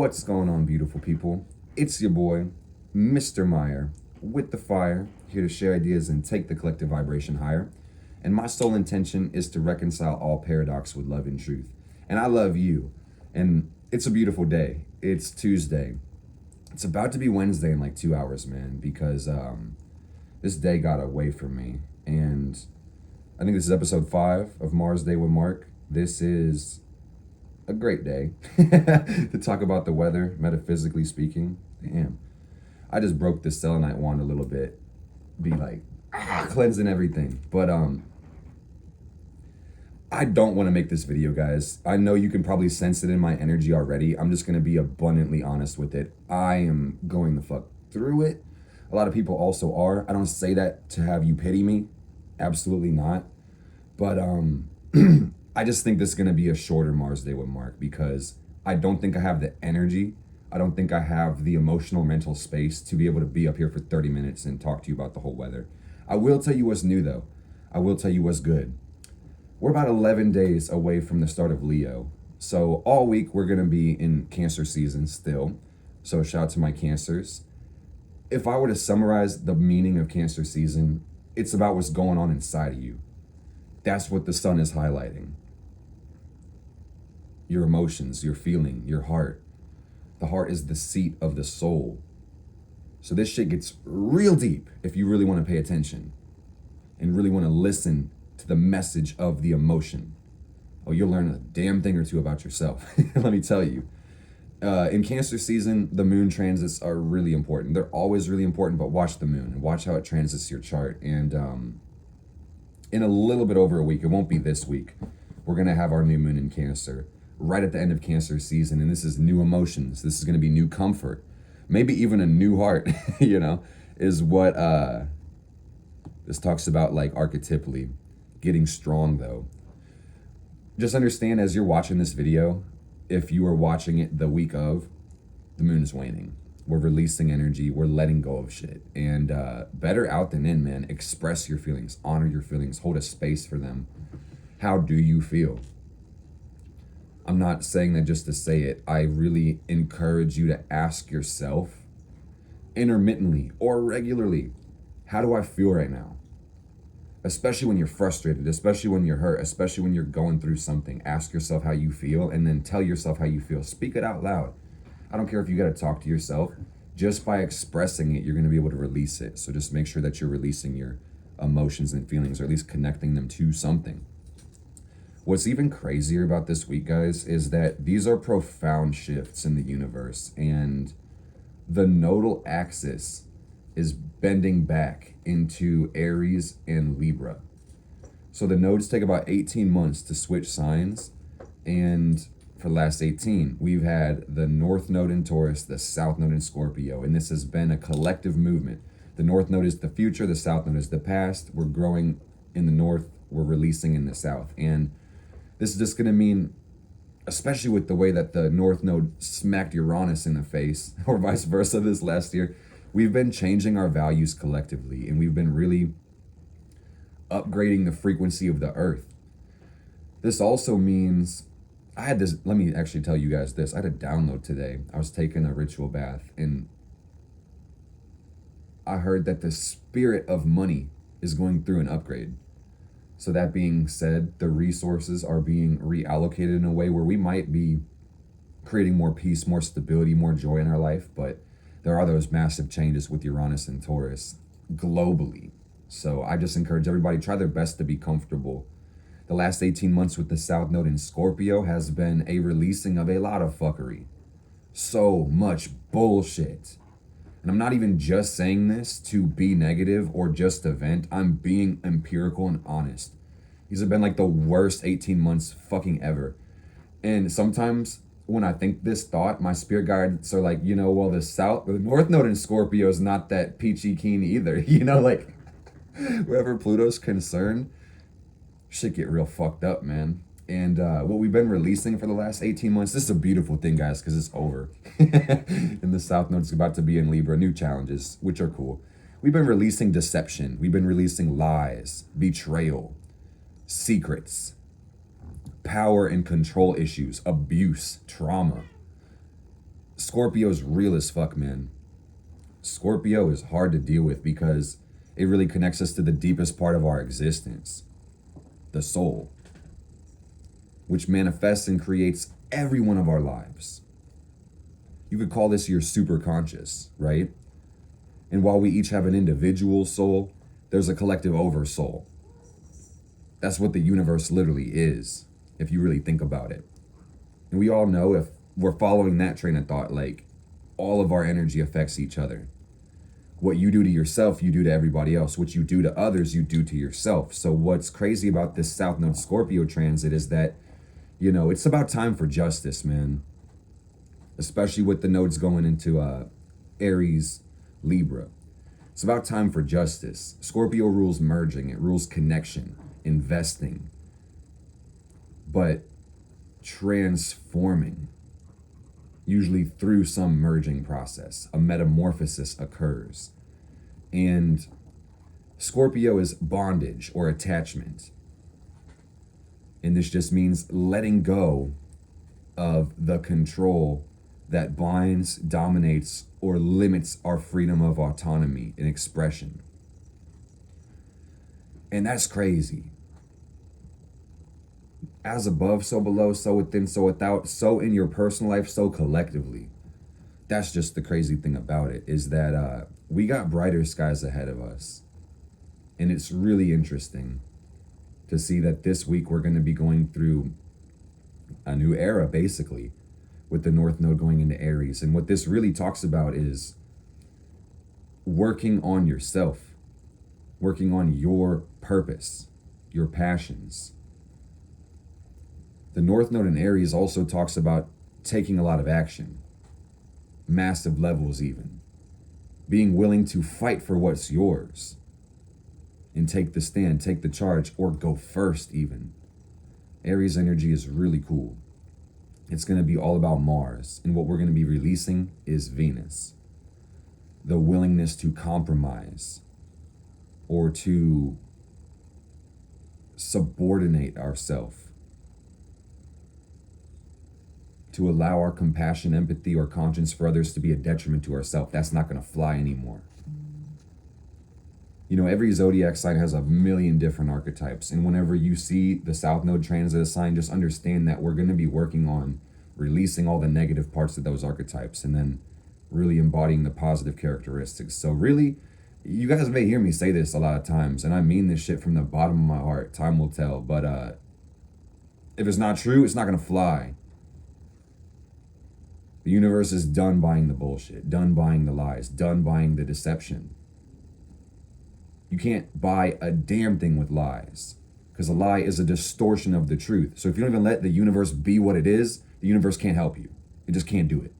What's going on, beautiful people? It's your boy, Mr. Meyer, with the fire, here to share ideas and take the collective vibration higher. And my sole intention is to reconcile all paradox with love and truth. And I love you. And it's a beautiful day. It's Tuesday. It's about to be Wednesday in like 2 hours, man, because this day got away from me. And I think this is episode 5 of Mars Day with Mark. This is a great day to talk about the weather, metaphysically speaking. Damn. I just broke the selenite wand a little bit. Be like, cleansing everything. But I don't want to make this video, guys. I know you can probably sense it in my energy already. I'm just going to be abundantly honest with it. I am going the fuck through it. A lot of people also are. I don't say that to have you pity me. Absolutely not. But I just think this is going to be a shorter Mars Day with Mark because I don't think I have the energy. I don't think I have the emotional, mental space to be able to be up here for 30 minutes and talk to you about the whole weather. I will tell you what's new, though. I will tell you what's good. We're about 11 days away from the start of Leo. So all week we're going to be in Cancer season still. So shout out to my Cancers. If I were to summarize the meaning of Cancer season, it's about what's going on inside of you. That's what the sun is highlighting. Your emotions, your feeling, your heart. The heart is the seat of the soul. So this shit gets real deep if you really want to pay attention and really want to listen to the message of the emotion. Oh, you'll learn a damn thing or two about yourself. Let me tell you. In Cancer season, the moon transits are really important. They're always really important, but watch the moon and watch how it transits your chart. And in a little bit over a week, it won't be this week, we're going to have our new moon in Cancer right at the end of Cancer season. And this is new emotions. This is going to be new comfort, maybe even a new heart, is what this talks about, like archetypally. Getting strong, though. Just understand, as you're watching this video, if you are watching it the week of, the moon is waning. We're releasing energy. We're letting go of shit. And better out than in, man. Express your feelings. Honor your feelings. Hold a space for them. How do you feel? I'm not saying that just to say it. I really encourage you to ask yourself intermittently or regularly, how do I feel right now? Especially when you're frustrated, especially when you're hurt, especially when you're going through something. Ask yourself how you feel and then tell yourself how you feel. Speak it out loud. I don't care if you got to talk to yourself. Just by expressing it, you're going to be able to release it. So just make sure that you're releasing your emotions and feelings, or at least connecting them to something. What's even crazier about this week, guys, is that these are profound shifts in the universe, and the nodal axis is bending back into Aries and Libra. So the nodes take about 18 months to switch signs, and for the last 18, we've had the North Node in Taurus, the South Node in Scorpio, and this has been a collective movement. The North Node is the future, the South Node is the past. We're growing in the North, we're releasing in the South. And this is just gonna mean, especially with the way that the North Node smacked Uranus in the face, or vice versa this last year, we've been changing our values collectively, and we've been really upgrading the frequency of the Earth. This also means, let me actually tell you guys this. I had a download today. I was taking a ritual bath, and I heard that the spirit of money is going through an upgrade. So that being said, the resources are being reallocated in a way where we might be creating more peace, more stability, more joy in our life, but there are those massive changes with Uranus and Taurus globally. So I just encourage everybody, try their best to be comfortable. The last 18 months with the South Node in Scorpio has been a releasing of a lot of fuckery. So much bullshit. And I'm not even just saying this to be negative or just to vent. I'm being empirical and honest. These have been like the worst 18 months fucking ever. And sometimes when I think this thought, my spirit guides are like, the North Node in Scorpio is not that peachy keen either. Wherever Pluto's concerned, shit get real fucked up, man. And what we've been releasing for the last 18 months, this is a beautiful thing, guys, because it's over. And the South Node is about to be in Libra, new challenges, which are cool. We've been releasing deception. We've been releasing lies, betrayal, secrets, power and control issues, abuse, trauma. Scorpio's real as fuck, man. Scorpio is hard to deal with because it really connects us to the deepest part of our existence, the soul, which manifests and creates every one of our lives. You could call this your superconscious, right? And while we each have an individual soul, there's a collective oversoul. That's what the universe literally is, if you really think about it. And we all know, if we're following that train of thought, like, all of our energy affects each other. What you do to yourself, you do to everybody else. What you do to others, you do to yourself. So what's crazy about this South Node Scorpio transit is that, it's about time for justice, man. Especially with the nodes going into Aries, Libra. It's about time for justice. Scorpio rules merging. It rules connection, investing, but transforming, usually through some merging process. A metamorphosis occurs. And Scorpio is bondage or attachment. And this just means letting go of the control that binds, dominates, or limits our freedom of autonomy and expression. And that's crazy. As above, so below, so within, so without, so in your personal life, so collectively. That's just the crazy thing about it, is that we got brighter skies ahead of us. And it's really interesting to see that this week we're going to be going through a new era, basically, with the North Node going into Aries. And what this really talks about is working on yourself, working on your purpose, your passions. The North Node in Aries also talks about taking a lot of action, massive levels even, being willing to fight for what's yours and take the stand, take the charge, or go first even. Aries energy is really cool. It's going to be all about Mars, and what we're going to be releasing is Venus. The willingness to compromise or to subordinate ourselves, to allow our compassion, empathy, or conscience for others to be a detriment to ourselves. That's not going to fly anymore. Every zodiac sign has a million different archetypes. And whenever you see the South Node transit a sign, just understand that we're going to be working on releasing all the negative parts of those archetypes and then really embodying the positive characteristics. So really, you guys may hear me say this a lot of times, and I mean this shit from the bottom of my heart. Time will tell. But if it's not true, it's not going to fly. The universe is done buying the bullshit, done buying the lies, done buying the deception. You can't buy a damn thing with lies, because a lie is a distortion of the truth. So if you don't even let the universe be what it is, the universe can't help you. It just can't do it.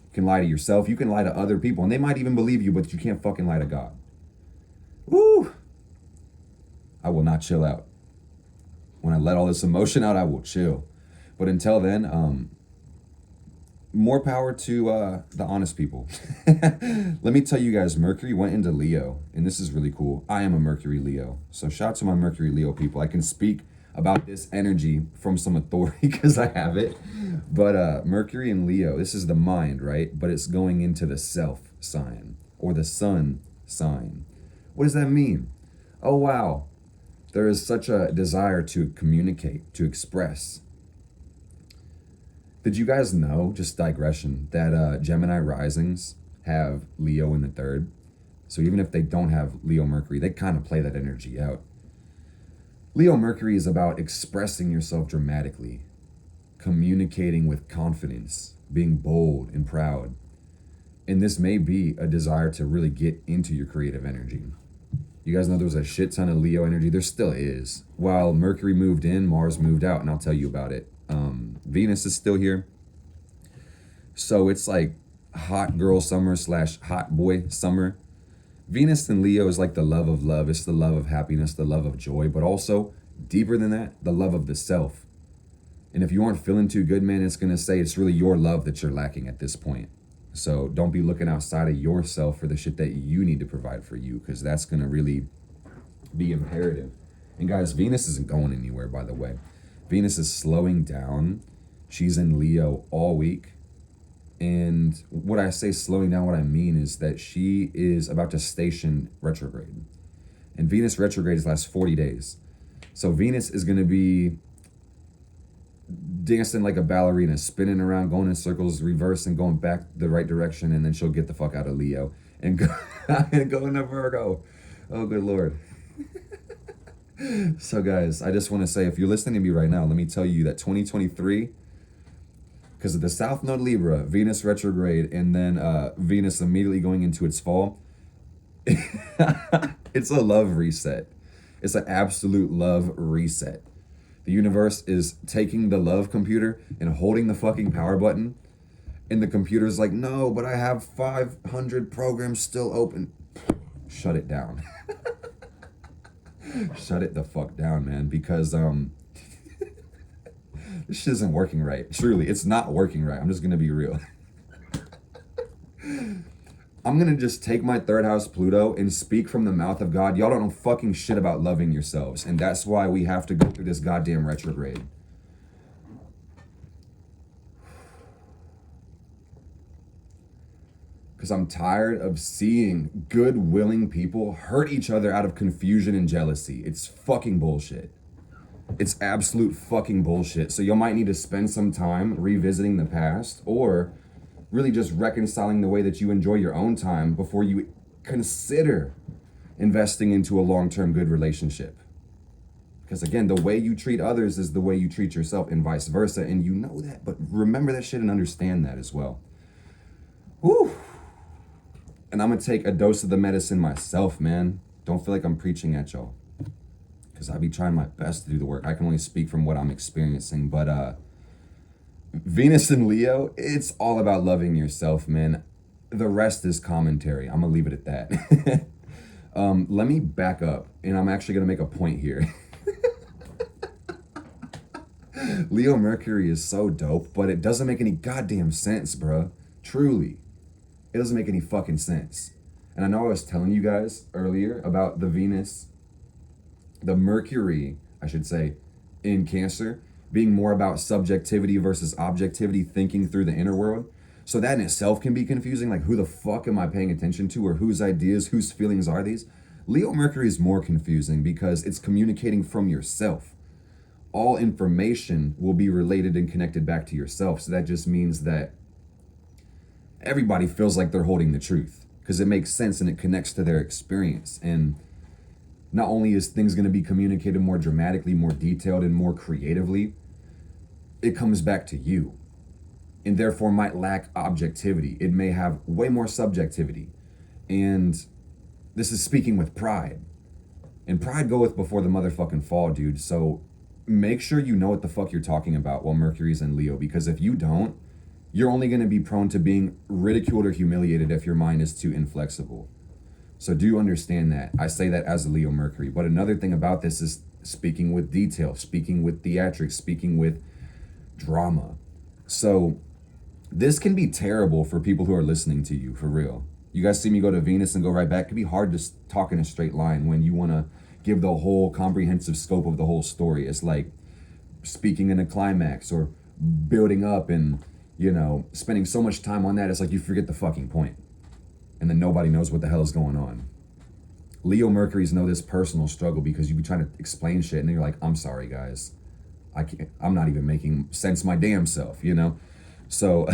You can lie to yourself, you can lie to other people, and they might even believe you, but you can't fucking lie to God. Woo! I will not chill out. When I let all this emotion out, I will chill. But until then, more power to the honest people. Let me tell you guys, Mercury went into Leo, and this is really cool. I am a Mercury Leo, so shout out to my Mercury Leo people. I can speak about this energy from some authority because I have it. But Mercury and Leo, this is the mind, right? But it's going into the self sign or the sun sign. What does that mean? Oh, wow. There is such a desire to communicate, to express. Did you guys know, just digression, that Gemini risings have Leo in the third? So even if they don't have Leo Mercury, they kind of play that energy out. Leo Mercury is about expressing yourself dramatically, communicating with confidence, being bold and proud. And this may be a desire to really get into your creative energy. You guys know there was a shit ton of Leo energy. There still is. While Mercury moved in, Mars moved out, and I'll tell you about it. Venus is still here. So it's like hot girl summer / hot boy summer. Venus in Leo is like the love of love. It's the love of happiness, the love of joy, but also deeper than that, the love of the self. And if you aren't feeling too good, man, it's going to say it's really your love that you're lacking at this point. So don't be looking outside of yourself for the shit that you need to provide for you, because that's going to really be imperative. And guys, Venus isn't going anywhere, by the way. Venus is slowing down. She's in Leo all week. And what I say slowing down, what I mean is that she is about to station retrograde. And Venus retrograde lasts 40 days. So Venus is going to be dancing like a ballerina, spinning around, going in circles, reversing, going back the right direction, and then she'll get the fuck out of Leo and go, and go into Virgo. Oh, good Lord. So guys, I just want to say, if you're listening to me right now, let me tell you that 2023, because of the South Node Libra, Venus retrograde, and then Venus immediately going into its fall, it's a love reset. It's an absolute love reset. The universe is taking the love computer and holding the fucking power button, and the computer's like, no, but I have 500 programs still open. Shut it down. Shut it the fuck down, man, because this shit isn't working right. Truly, it's not working right. I'm just gonna be real. I'm gonna just take my third house Pluto and speak from the mouth of God. Y'all don't know fucking shit about loving yourselves, and that's why we have to go through this goddamn retrograde. Because I'm tired of seeing good, willing people hurt each other out of confusion and jealousy. It's fucking bullshit. It's absolute fucking bullshit. So you might need to spend some time revisiting the past, or really just reconciling the way that you enjoy your own time before you consider investing into a long-term good relationship. Because again, the way you treat others is the way you treat yourself, and vice versa. And you know that, but remember that shit and understand that as well. Whew. And I'm gonna take a dose of the medicine myself, man. Don't feel like I'm preaching at y'all, because I be trying my best to do the work. I can only speak from what I'm experiencing, but Venus and Leo, it's all about loving yourself, man. The rest is commentary. I'm gonna leave it at that. Let me back up, and I'm actually gonna make a point here. Leo Mercury is so dope, but it doesn't make any goddamn sense, bruh. Truly. It doesn't make any fucking sense. And I know I was telling you guys earlier about the Venus, the Mercury, I should say, in Cancer, being more about subjectivity versus objectivity, thinking through the inner world. So that in itself can be confusing, like who the fuck am I paying attention to, or whose ideas, whose feelings are these? Leo Mercury is more confusing because it's communicating from yourself. All information will be related and connected back to yourself. So that just means that everybody feels like they're holding the truth because it makes sense and it connects to their experience. And not only is things going to be communicated more dramatically, more detailed, and more creatively, it comes back to you, and therefore might lack objectivity. It may have way more subjectivity. And this is speaking with pride. And pride goeth before the motherfucking fall, dude. So make sure you know what the fuck you're talking about while Mercury's in Leo, because if you don't, you're only going to be prone to being ridiculed or humiliated if your mind is too inflexible. So do understand that. I say that as a Leo Mercury. But another thing about this is speaking with detail, speaking with theatrics, speaking with drama. So this can be terrible for people who are listening to you, for real. You guys see me go to Venus and go right back. It can be hard to talk in a straight line when you want to give the whole comprehensive scope of the whole story. It's like speaking in a climax or building up and, you know, spending so much time on that. It's like you forget the fucking point. And then nobody knows what the hell is going on. Leo Mercury's know this personal struggle because you be trying to explain shit and then you're like, I'm sorry guys, I'm not even making sense my damn self, you know? So,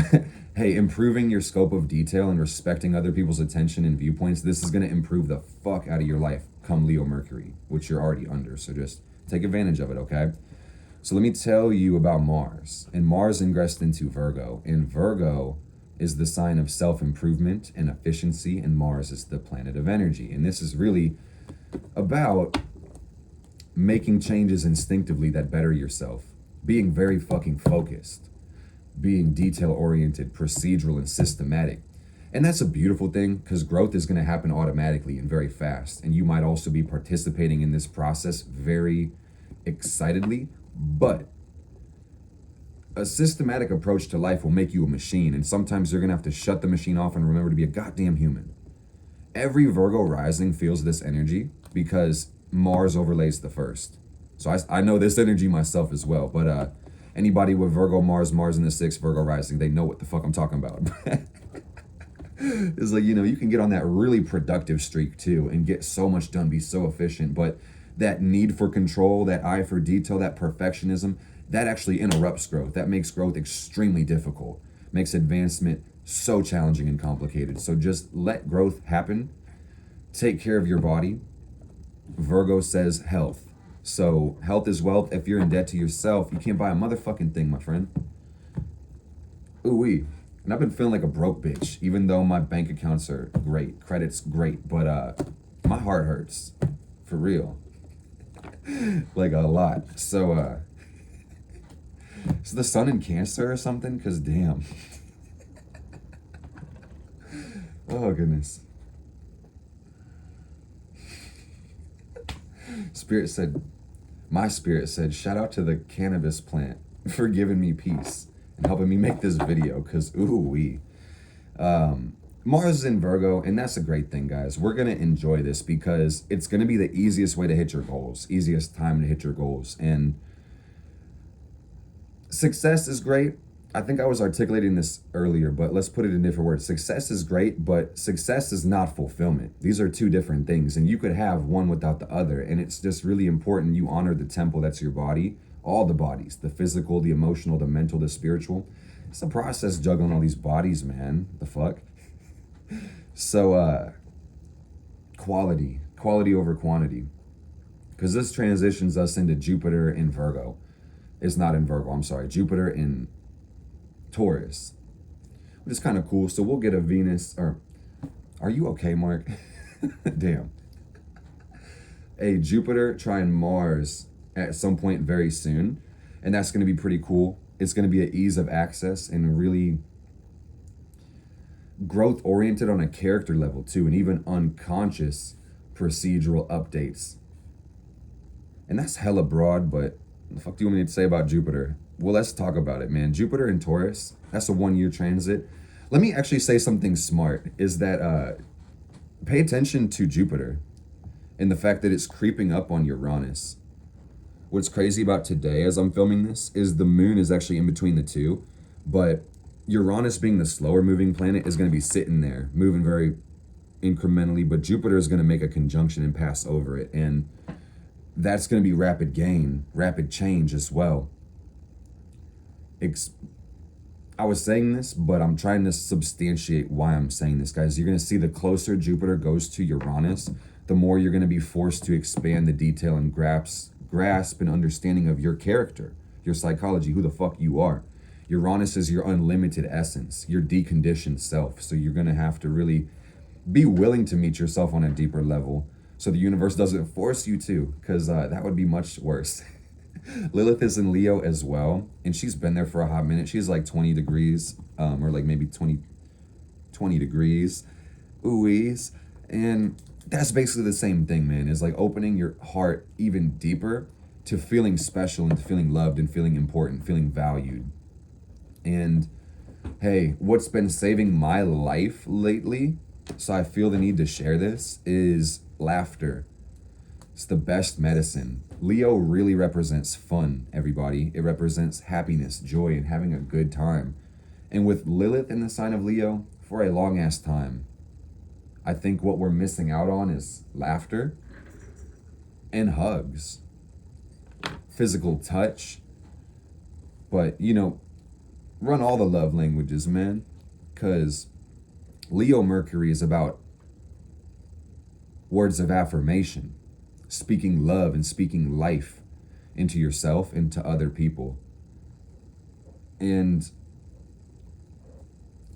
hey, improving your scope of detail and respecting other people's attention and viewpoints, this is gonna improve the fuck out of your life come Leo Mercury, which you're already under. So just take advantage of it, okay? So let me tell you about Mars. And Mars ingressed into Virgo, and Virgo is the sign of self-improvement and efficiency, and Mars is the planet of energy. And this is really about making changes instinctively that better yourself, being very fucking focused, being detail-oriented, procedural, and systematic. And that's a beautiful thing because growth is going to happen automatically and very fast. And you might also be participating in this process very excitedly, but a systematic approach to life will make you a machine, and sometimes you're gonna have to shut the machine off and remember to be a goddamn human. Every Virgo rising feels this energy because Mars overlays the first. So I know this energy myself as well, but Anybody with Virgo Mars, Mars in the 6th, Virgo rising, they know what the fuck I'm talking about. It's like, you can get on that really productive streak too and get so much done, be so efficient. But that need for control, that eye for detail, that perfectionism, that actually interrupts growth. That makes growth extremely difficult, makes advancement so challenging and complicated. So just let growth happen. Take care of your body. Virgo says health. So health is wealth. If you're in debt to yourself, you can't buy a motherfucking thing, my friend. Ooh-wee. And I've been feeling like a broke bitch, even though my bank accounts are great. Credit's great, but my heart hurts. For real. Like a lot. So is the sun in Cancer or something? Cause damn. Oh goodness. My spirit said, shout out to the cannabis plant for giving me peace and helping me make this video, because ooh-wee. Mars is in Virgo, and that's a great thing, guys. We're going to enjoy this because it's going to be the easiest way to hit your goals, easiest time to hit your goals. And success is great. I think I was articulating this earlier, but let's put it in different words. Success is great, but success is not fulfillment. These are two different things, and you could have one without the other. And it's just really important you honor the temple that's your body, all the bodies, the physical, the emotional, the mental, the spiritual. It's a process juggling all these bodies, man. The fuck? So, quality over quantity. Because this transitions us into Jupiter in Virgo. It's not in Virgo, I'm sorry. Jupiter in Taurus, which is kind of cool. So we'll get a Venus, or are you okay, Mark? Damn. A Jupiter trine Mars at some point very soon, and that's going to be pretty cool. It's going to be an ease of access and really growth oriented on a character level too, and even unconscious procedural updates. And that's hella broad, but what the fuck do you want me to say about Jupiter? Well, let's talk about it, man. Jupiter in Taurus, that's a 1-year transit. Let me actually say something smart, is that pay attention to Jupiter and the fact that it's creeping up on Uranus. What's crazy about today as I'm filming this is the moon is actually in between the two, but Uranus, being the slower moving planet, is going to be sitting there, moving very incrementally, but Jupiter is going to make a conjunction and pass over it, and that's going to be rapid gain, rapid change as well. I was saying this, but I'm trying to substantiate why I'm saying this, guys. You're going to see the closer Jupiter goes to Uranus, the more you're going to be forced to expand the detail and grasp an understanding of your character, your psychology, who the fuck you are. Uranus is your unlimited essence, your deconditioned self. So you're going to have to really be willing to meet yourself on a deeper level, so the universe doesn't force you to, because that would be much worse. Lilith is in Leo as well, and she's been there for a hot minute. She's like 20 degrees, or like maybe 20 degrees, ooh-wees. And that's basically the same thing, man. Is like opening your heart even deeper to feeling special and feeling loved and feeling important, feeling valued. And hey, what's been saving my life lately, so I feel the need to share this, is laughter. It's the best medicine. Leo really represents fun, everybody. It represents happiness, joy, and having a good time. And with Lilith in the sign of Leo, for a long ass time, I think what we're missing out on is laughter and hugs, physical touch. But, run all the love languages, man. Because Leo Mercury is about words of affirmation, speaking love and speaking life into yourself and to other people. And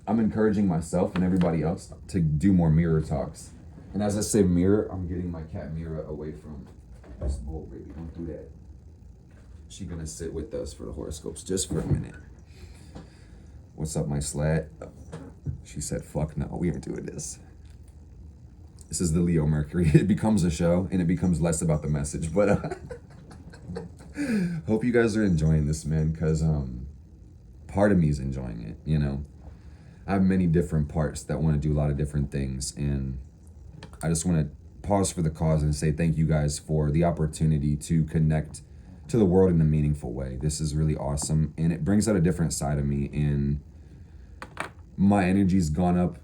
I'm encouraging myself and everybody else to do more mirror talks. And as I say mirror, I'm getting my cat Mira away from this bowl, baby. Don't do that. She's gonna sit with us for the horoscopes just for a minute. What's up, my slat? She said, fuck no, we aren't doing this. This is the Leo Mercury. It becomes a show, and it becomes less about the message. But hope you guys are enjoying this, man, because part of me is enjoying it, I have many different parts that want to do a lot of different things, and I just want to pause for the cause and say thank you guys for the opportunity to connect to the world in a meaningful way. This is really awesome, and it brings out a different side of me, and my energy's gone up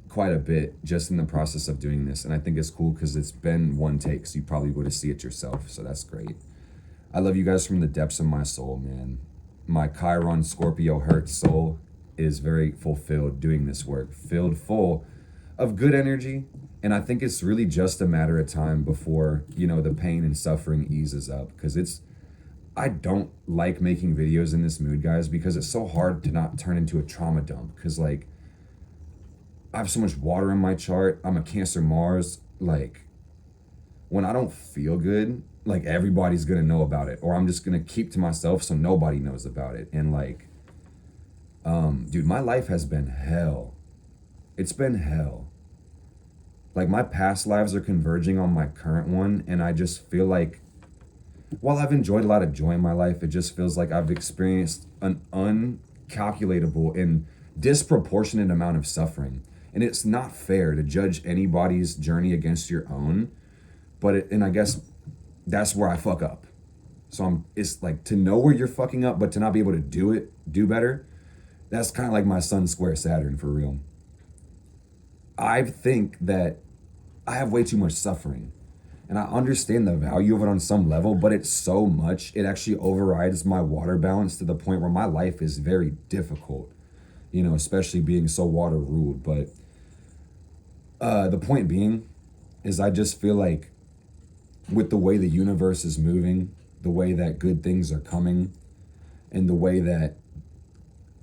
quite a bit just in the process of doing this. And I think it's cool because it's been one take, so you probably would have see it yourself, so that's great. I love you guys from the depths of my soul, man. My Chiron Scorpio Hertz soul is very fulfilled doing this work, filled full of good energy. And I think it's really just a matter of time before, you know, the pain and suffering eases up. Because I don't like making videos in this mood, guys, because it's so hard to not turn into a trauma dump. Because, like, I have so much water in my chart. I'm a Cancer Mars. Like, when I don't feel good, like, everybody's gonna know about it, or I'm just gonna keep to myself so nobody knows about it. And like, dude, my life has been hell. It's been hell. Like, my past lives are converging on my current one, and I just feel like, while I've enjoyed a lot of joy in my life, it just feels like I've experienced an uncalculatable and disproportionate amount of suffering. And it's not fair to judge anybody's journey against your own, and I guess that's where I fuck up. So it's like, to know where you're fucking up, but to not be able to do better, that's kind of like my Sun square Saturn, for real. I think that I have way too much suffering, and I understand the value of it on some level, but it's so much, it actually overrides my water balance to the point where my life is very difficult, you know, especially being so water ruled. But the point being is, I just feel like with the way the universe is moving, the way that good things are coming, and the way that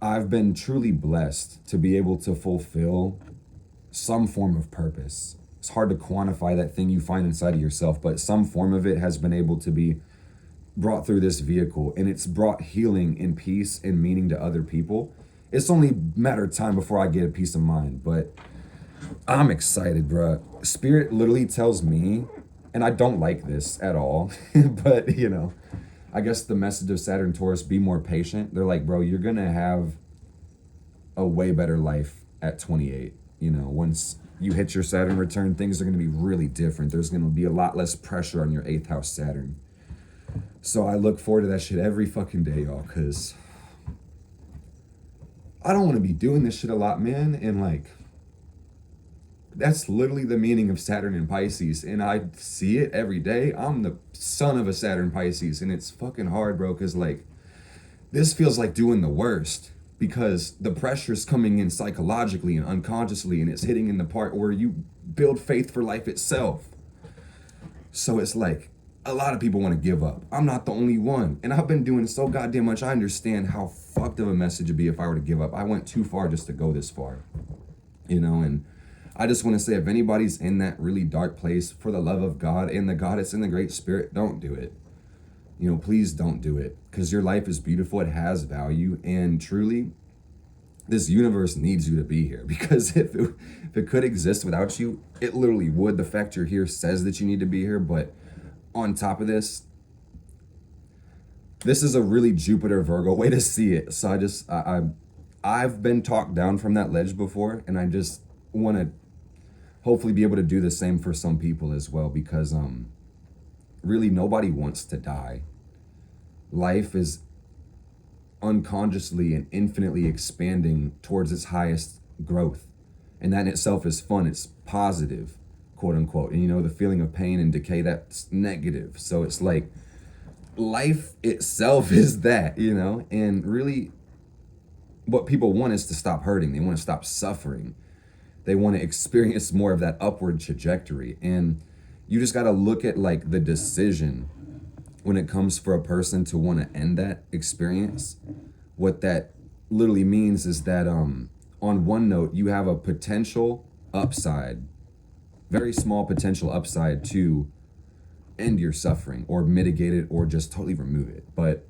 I've been truly blessed to be able to fulfill some form of purpose. It's hard to quantify that thing you find inside of yourself, but some form of it has been able to be brought through this vehicle, and it's brought healing and peace and meaning to other people. It's only a matter of time before I get a peace of mind, but I'm excited, bruh. Spirit literally tells me, and I don't like this at all, but, you know, I guess the message of Saturn Taurus, be more patient. They're like, bro, you're gonna have a way better life at 28. You know, once you hit your Saturn return, things are gonna be really different. There's gonna be a lot less pressure on your 8th house Saturn. So I look forward to that shit every fucking day, y'all, because I don't want to be doing this shit a lot, man. And like, that's literally the meaning of Saturn in Pisces, and I see it every day. I'm the son of a Saturn Pisces, and it's fucking hard, bro, because like, this feels like doing the worst, because the pressure's coming in psychologically and unconsciously, and it's hitting in the part where you build faith for life itself. So it's like, a lot of people want to give up. I'm not the only one, and I've been doing so goddamn much. I understand how fucked of a message it'd be if I were to give up. I went too far just to go this far, you know. And I just want to say, if anybody's in that really dark place, for the love of God and the Goddess and the Great Spirit, don't do it. You know, please don't do it, because your life is beautiful. It has value, and truly, this universe needs you to be here, because if it could exist without you, it literally would. The fact you're here says that you need to be here. But on top of this is a really Jupiter Virgo way to see it. So I've been talked down from that ledge before, and I just want to hopefully be able to do the same for some people as well, because really nobody wants to die. Life is unconsciously and infinitely expanding towards its highest growth, and that in itself is fun. It's positive, quote unquote. And you know, the feeling of pain and decay, that's negative. So it's like, life itself is that, you know. And really what people want is to stop hurting. They want to stop suffering. They want to experience more of that upward trajectory. And you just got to look at like the decision when it comes for a person to want to end that experience. What that literally means is that on one note, you have a potential upside, very small potential upside, to end your suffering or mitigate it or just totally remove it. But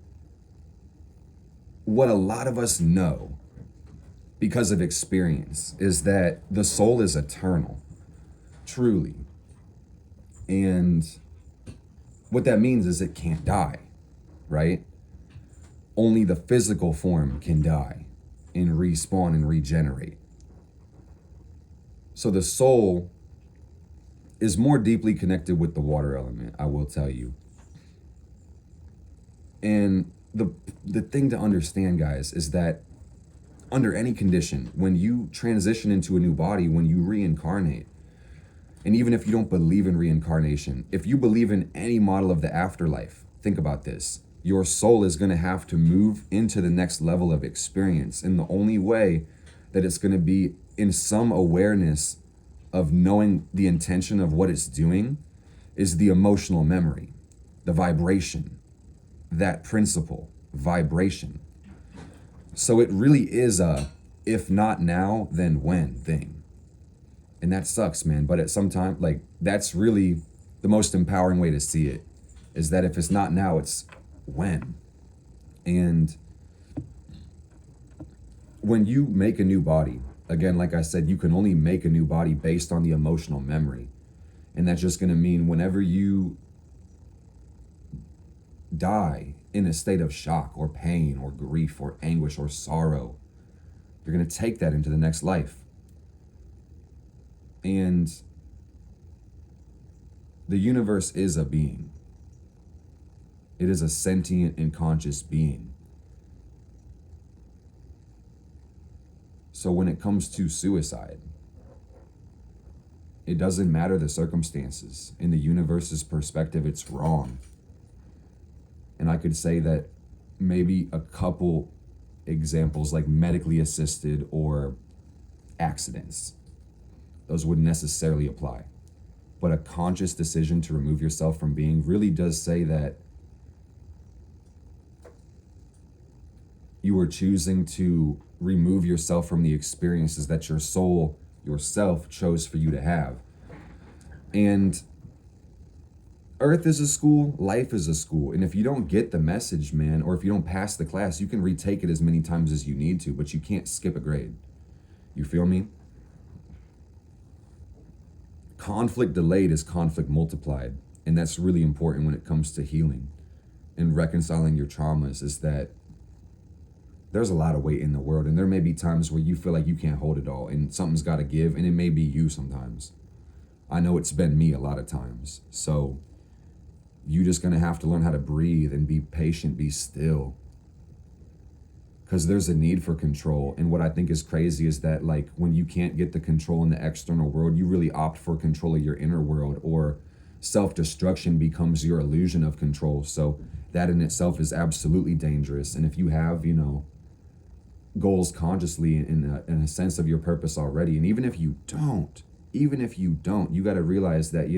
what a lot of us know because of experience is that the soul is eternal, truly. And what that means is it can't die, right? Only the physical form can die and respawn and regenerate. So the soul is more deeply connected with the water element, I will tell you. And the thing to understand, guys, is that under any condition, when you transition into a new body, when you reincarnate, and even if you don't believe in reincarnation, if you believe in any model of the afterlife, think about this. Your soul is going to have to move into the next level of experience. And the only way that it's going to be in some awareness of knowing the intention of what it's doing is the emotional memory, the vibration, that principle, vibration. So it really is a if not now, then when thing. And that sucks, man. But at some time, like, that's really the most empowering way to see it, is that if it's not now, it's when. And when you make a new body, again, like I said, you can only make a new body based on the emotional memory. And that's just going to mean whenever you die in a state of shock or pain or grief or anguish or sorrow, you're going to take that into the next life. And the universe is a being. It is a sentient and conscious being. So when it comes to suicide, it doesn't matter the circumstances. In the universe's perspective, it's wrong. And I could say that maybe a couple examples, like medically assisted or accidents, those wouldn't necessarily apply. But a conscious decision to remove yourself from being really does say that you are choosing to remove yourself from the experiences that your soul, yourself, chose for you to have. And Earth is a school, life is a school. And if you don't get the message, man, or if you don't pass the class, you can retake it as many times as you need to, but you can't skip a grade. You feel me? Conflict delayed is conflict multiplied. And that's really important when it comes to healing and reconciling your traumas, is that there's a lot of weight in the world, and there may be times where you feel like you can't hold it all and something's got to give, and it may be you sometimes. I know it's been me a lot of times. So you just going to have to learn how to breathe and be patient, be still. Because there's a need for control. And what I think is crazy is that, like, when you can't get the control in the external world, you really opt for control of your inner world, or self-destruction becomes your illusion of control. So that in itself is absolutely dangerous. And if you have, goals consciously in a sense of your purpose already, and even if you don't, you got to realize that,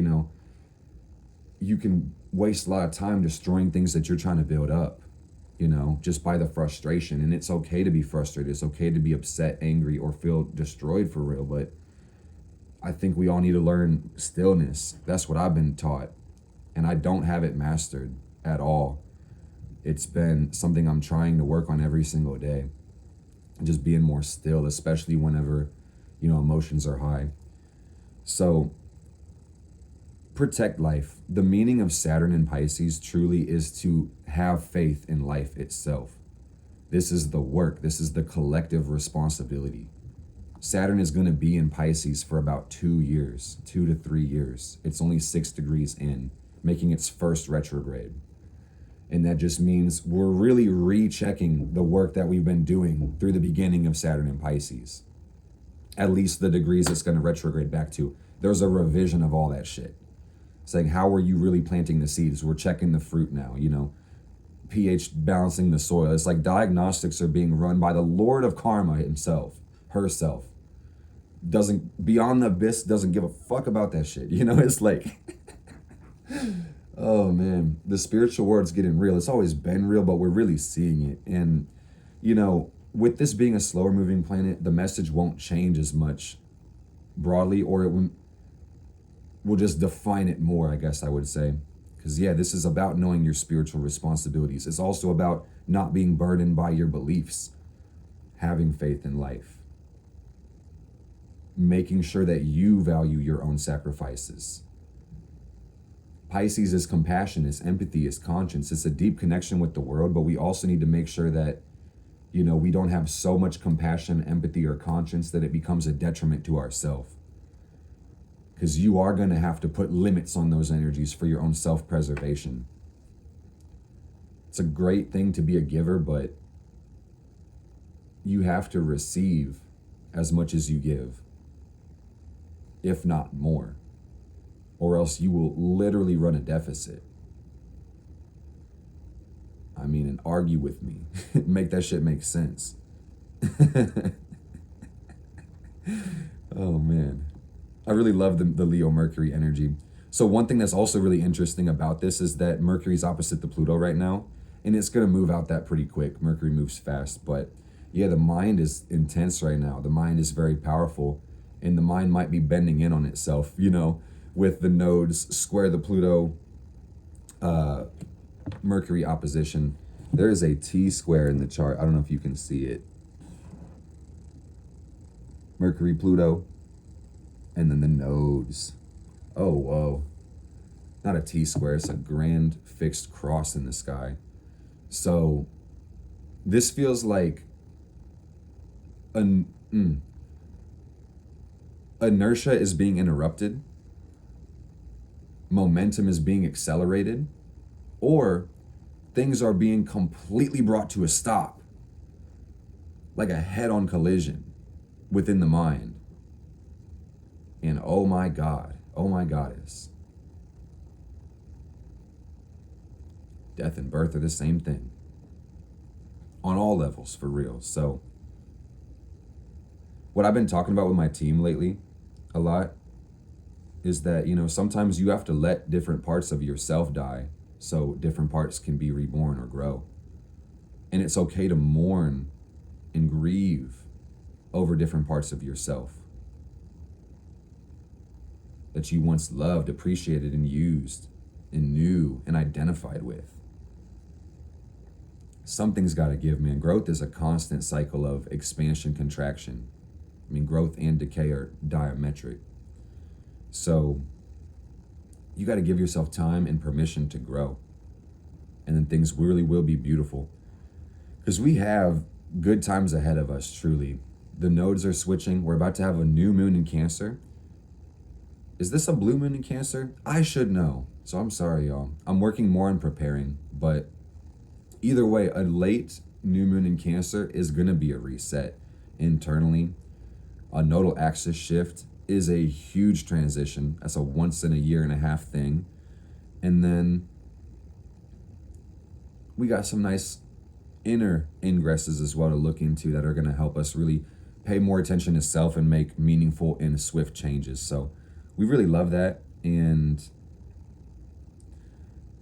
you can waste a lot of time destroying things that you're trying to build up, just by the frustration. And it's okay to be frustrated. It's okay to be upset, angry, or feel destroyed for real. But I think we all need to learn stillness. That's what I've been taught. And I don't have it mastered at all. It's been something I'm trying to work on every single day. Just being more still, especially whenever, emotions are high. So protect life. The meaning of Saturn in Pisces truly is to have faith in life itself. This is the work. This is the collective responsibility. Saturn is going to be in Pisces for about 2 years, 2 to 3 years. It's only 6 degrees in, making its first retrograde. And that just means we're really rechecking the work that we've been doing through the beginning of Saturn in Pisces. At least the degrees it's going to retrograde back to. There's a revision of all that shit. Saying, how are you really planting the seeds? We're checking the fruit now, pH balancing the soil. It's like diagnostics are being run by the Lord of Karma himself, herself. Beyond the abyss, doesn't give a fuck about that shit. It's like... Oh man, the spiritual world's getting real. It's always been real, but we're really seeing it. And, with this being a slower moving planet, the message won't change as much broadly, or it will just define it more, I guess I would say. Because, this is about knowing your spiritual responsibilities. It's also about not being burdened by your beliefs, having faith in life, making sure that you value your own sacrifices. Pisces is compassion, is empathy, is conscience. It's a deep connection with the world, but we also need to make sure that, we don't have so much compassion, empathy, or conscience that it becomes a detriment to ourselves. Because you are going to have to put limits on those energies for your own self-preservation. It's a great thing to be a giver, but you have to receive as much as you give, if not more, or else you will literally run a deficit. I mean, and argue with me. Make that shit make sense. Oh man. I really love the Leo Mercury energy. So one thing that's also really interesting about this is that Mercury's opposite the Pluto right now, and it's going to move out that pretty quick. Mercury moves fast, but yeah, the mind is intense right now. The mind is very powerful, and the mind might be bending in on itself, you know, with the nodes square the Pluto Mercury opposition. There is a T square in the chart. I don't know if you can see it. Mercury, Pluto, and then the nodes. Oh, whoa. Not a T square, it's a grand fixed cross in the sky. So this feels like inertia is being interrupted, momentum is being accelerated, or things are being completely brought to a stop, like a head-on collision within the mind. And oh my God, oh my goddess, death and birth are the same thing on all levels, for real. So what I've been talking about with my team lately a lot is that, you know, sometimes you have to let different parts of yourself die so different parts can be reborn or grow. And it's okay to mourn and grieve over different parts of yourself that you once loved, appreciated, and used, and knew, and identified with. Something's got to give, man. Growth is a constant cycle of expansion, contraction. I mean, growth and decay are diametric. So you got to give yourself time and permission to grow. And then things really will be beautiful. Because we have good times ahead of us, truly. The nodes are switching. We're about to have a new moon in Cancer. Is this a blue moon in Cancer? I should know. So I'm sorry, y'all. I'm working more on preparing. But either way, a late new moon in Cancer is going to be a reset internally. A nodal axis shift is a huge transition. That's a once in a year and a half thing. And then we got some nice inner ingresses as well to look into that are going to help us really pay more attention to self and make meaningful and swift changes. So we really love that, and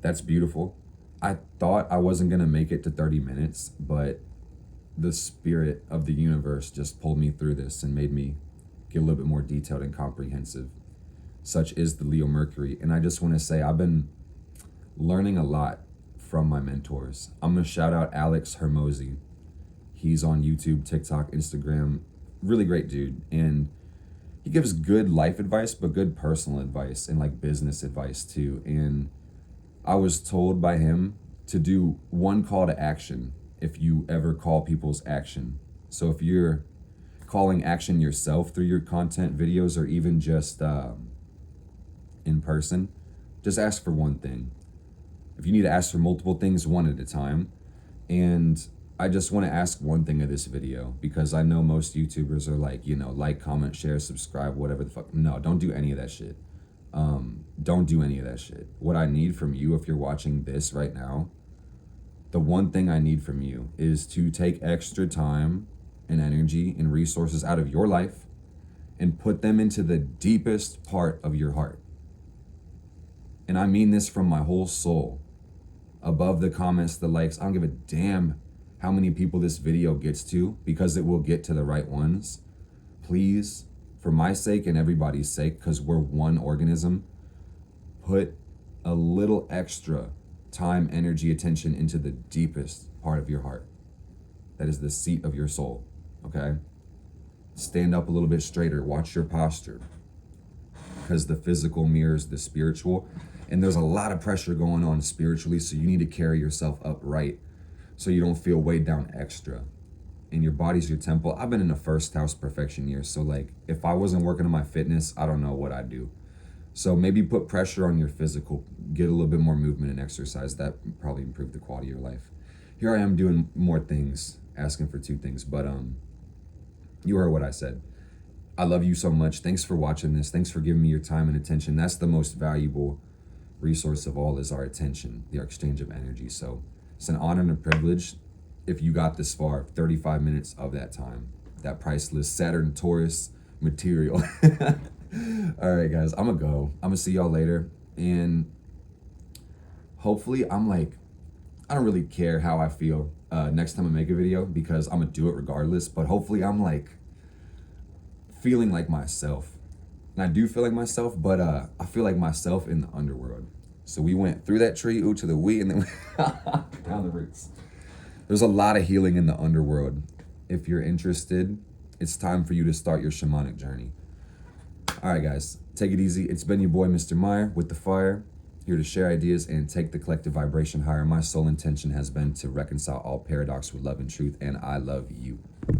that's beautiful. I thought I wasn't going to make it to 30 minutes, but the spirit of the universe just pulled me through this and made me get a little bit more detailed and comprehensive. Such is the Leo Mercury. And I just want to say I've been learning a lot from my mentors. I'm going to shout out Alex Hermosi. He's on YouTube, TikTok, Instagram. Really great dude. And he gives good life advice, but good personal advice and like business advice too. And I was told by him to do one call to action if you ever call people's action. So if you're calling action yourself through your content, videos, or even just in person, just ask for one thing. If you need to ask for multiple things, one at a time. And I just want to ask one thing of this video, because I know most YouTubers are like, you know, like, comment, share, subscribe, whatever the fuck. No, don't do any of that shit. Don't do any of that shit. What I need from you, if you're watching this right now, the one thing I need from you is to take extra time and energy and resources out of your life and put them into the deepest part of your heart. And I mean this from my whole soul. Above the comments, the likes, I don't give a damn how many people this video gets to, because it will get to the right ones. Please, for my sake and everybody's sake, because we're one organism, put a little extra time, energy, attention into the deepest part of your heart. That is the seat of your soul, okay? Stand up a little bit straighter, watch your posture, because the physical mirrors the spiritual, and there's a lot of pressure going on spiritually, so you need to carry yourself upright so you don't feel weighed down extra. And your body's your temple. I've been in the first house perfection year, so like if I wasn't working on my fitness, I don't know what I'd do. So maybe put pressure on your physical, get a little bit more movement and exercise. That probably improve the quality of your life. Here I am doing more things, asking for 2 things, but you heard what I said. I love you so much. Thanks for watching this. Thanks for giving me your time and attention. That's the most valuable resource of all, is our attention, the exchange of energy. So it's an honor and a privilege if you got this far, 35 minutes of that time, that priceless Saturn Taurus material. All right, guys, I'm gonna go. I'm gonna see y'all later. And hopefully I don't really care how I feel next time I make a video, because I'm gonna do it regardless. But hopefully I'm feeling like myself. And I do feel like myself, but I feel like myself in the underworld. So we went through that tree, ooh, to the we, and then down the roots. There's a lot of healing in the underworld. If you're interested, it's time for you to start your shamanic journey. All right, guys, take it easy. It's been your boy, Mr. Meyer, with the fire, here to share ideas and take the collective vibration higher. My sole intention has been to reconcile all paradox with love and truth, and I love you.